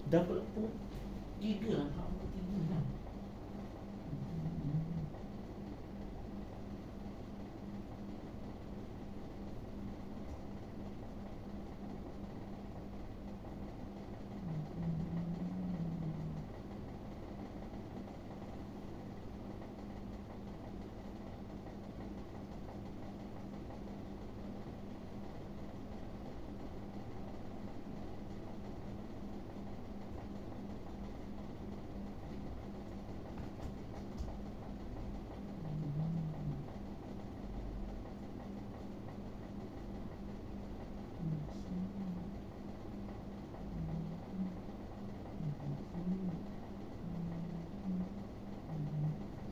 Dapat pun 3 lah, tak apa 3 lah.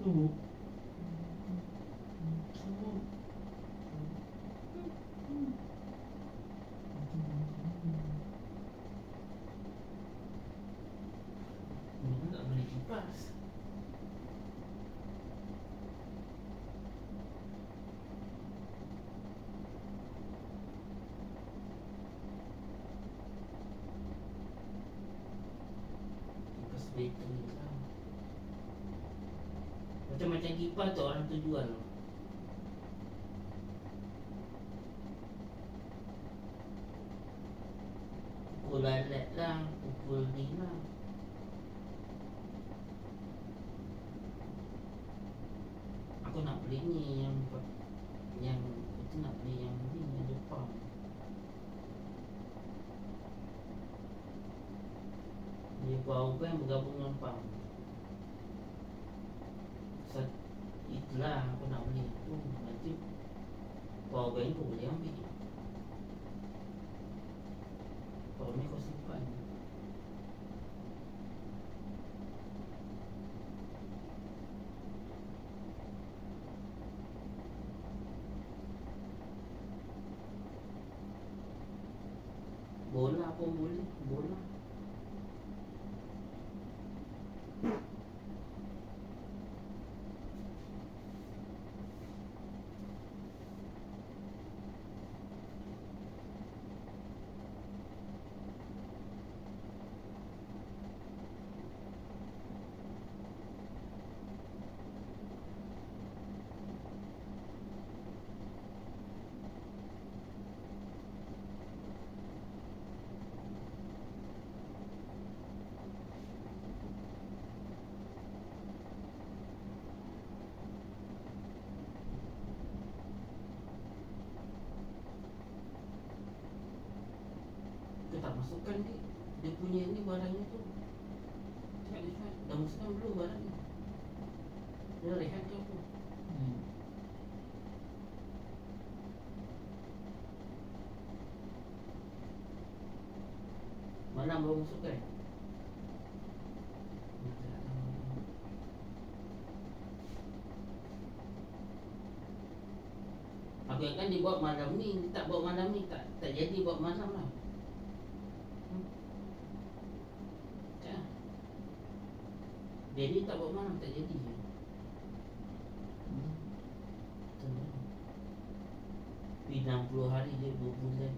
Tunggu. Tak boleh kipas. Kipas bateri lah. Macam-macam kipas tu orang tu jual. Pukul lalat lah, pukul ni lah. Aku nak beli ni yang itu nak beli yang ni yang depan. Dia power bank bergabung dengan pump. Itulah aku nak beli tu. Nanti power bank tu boleh ambil. Power ni kau simpan. Bola pun boleh. Bola kita tak masukkan dia punya ni barangnya tu. Cakap dia cakap, dah masukkan belum barang ni? Dia rehat ke apa? Malam baru masukkan? Aku ingatkan dia buat malam ni. Dia tak buat malam ni. Tak jadi buat malam lah. Dia ni tak buat malam, tak jadi. Tapi 60 hari dia 2 bulan.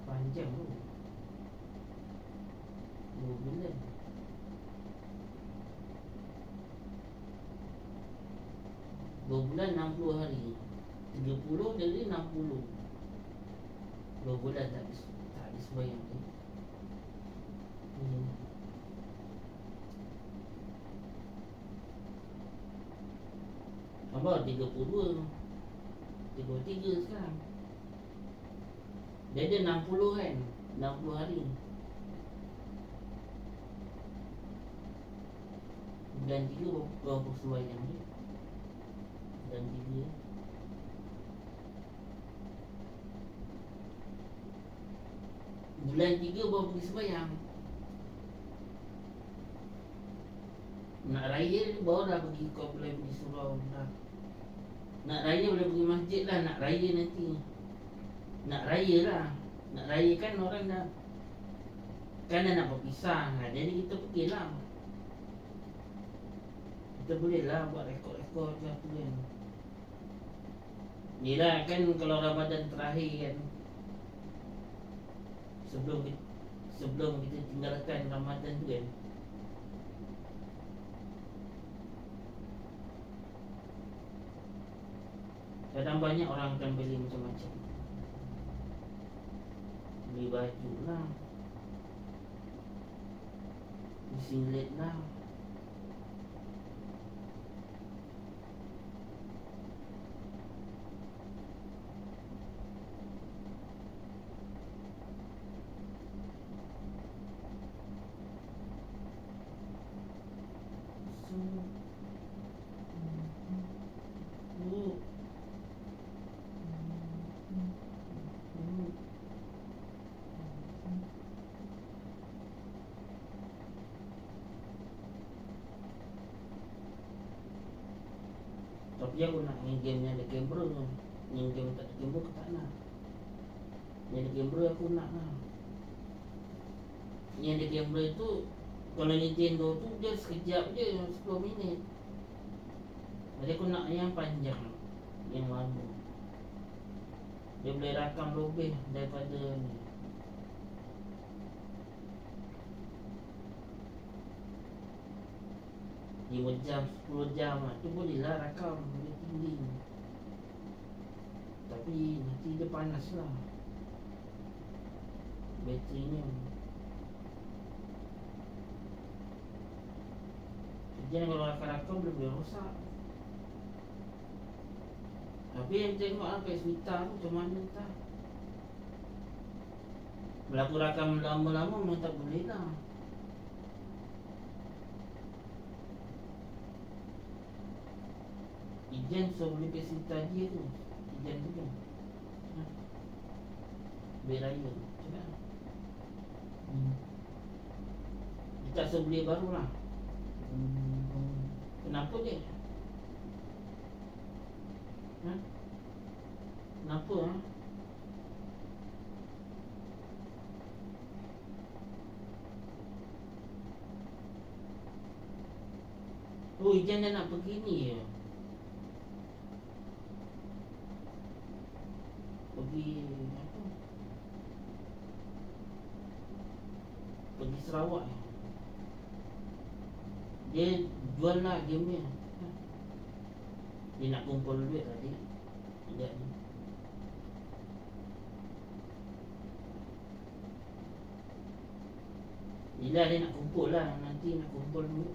Panjang tu 2 bulan. Dua bulan 60 hari. 30 jadi 60. 2 bulan tak habis sembahyang tu. Abang 32 33 sekarang. Dia ada 60 kan, 60 hari. Bulan 3 berapa sembahyang dia? Bulan 3 Bulan 3 baru pergi sembahyang. Nak raya baru dah pergi. Kau boleh pergi surau dah. Nak raya boleh pergi masjid lah. Nak raya nanti. Nak raya lah. Nak raya kan orang dah kan dah nak berpisah. Jadi kita pergi lah. Kita boleh lah buat rekod-rekod ke apa kan. Ni lah kan kalau Ramadan terakhir kan, sebelum kita tinggalkan Ramadan tu kan. Kadang banyak orang akan beli macam-macam. Beli baju lah, beli singlet lah. Tapi aku nak main game yang ada kamera tu. Yang game tak ada kamera aku tak nak. Yang ada kamera aku nak lah. Yang ada kamera tu, kalau Nintendo tu dia sekejap je, 10 minit. Jadi aku nak yang panjang, yang lama. Dia boleh rakam lebih daripada ni. Lima jam, 10 jam lah. Tu boleh lah rakam, boleh tinggi. Tapi nanti dia panas lah baterinya. Jadi kalau rakam-rakam boleh rosak. Tapi yang tengok lah PS Vita tu macam mana tak. Bila aku rakam lama-lama memang tak boleh lah. Ijen so boleh PS Vita dia tu. Ijen tu kan Beraya macam mana. Dia tak sebeli baru lah. Kenapa dia? Kenapa ha? Oh, Ijan dah nak pergi ni ya. Pergi apa? Pergi Sarawak. Dia jual lah game ni. Dia nak kumpul duit tadi. Sekejap ni. Bila dia nak kumpul lah. Nanti nak kumpul duit.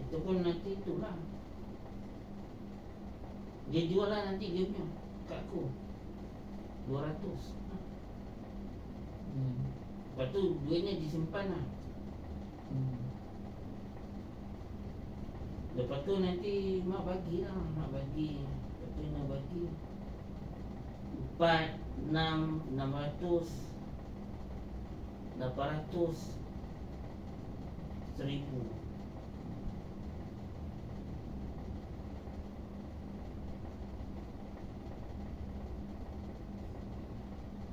Itu pun nanti itulah. Dia jual lah nanti game ni kat aku 200. Lepas tu duitnya disimpan lah. Lepas tu nanti mak bagilah. Mak bagi. Lepas tu nak bagi 4, 6, 600, 800, 1000.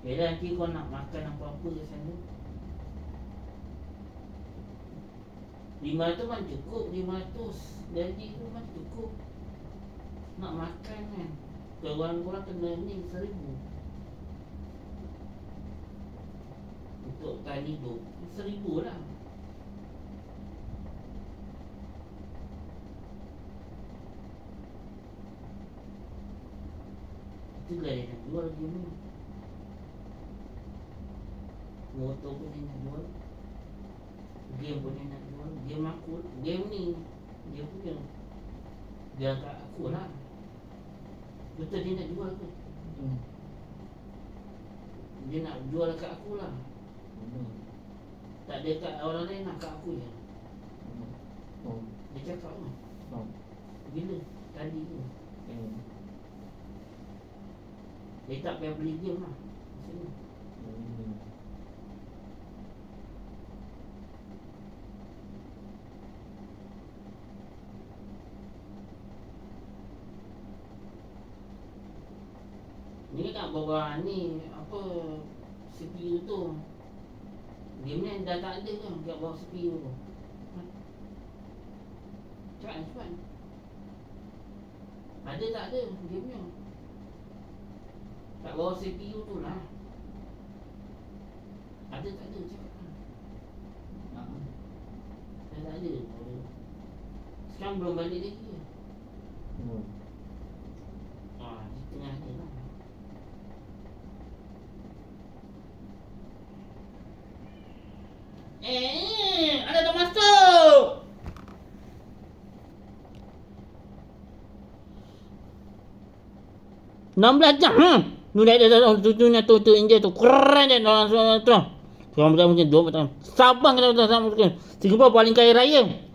Bila nanti kau nak makan apa-apa ke sana 500 kan cukup. 500 jadi tu kan cukup. Nak makan kan. Korang-korang kena ni 1000 untuk tahan hidup. 1000 lah. Itulah dia nak jual game ni. Motor pun dia nak jual. Game pun dia nak jual. Game aku. Game ni dia punya. Dia kat aku lah. Betul dia nak jual tu. Dia nak jual kat aku lah. Tak ada kat orang lain nak kat aku je. Dia cakap lah. Bila? Tadi tu. Dia tak payah beli game lah. Sini. Ni kat bawah ni apa CPU tu. Game ni dah tak ada kan kat bawah CPU tu. Cepat. Ada tak ada game ni? Kat bawah CPU tu lah. ada tak ada cakap. Saya tak ada. Sekarang belum balik lagi. Di tengah ni lah. Ada tak masuk? $16 jam. Nulai dia tu India tu. Keren dia orang tu. Orang macam 2 tahun. Sabang kata Singapura paling kaya raya.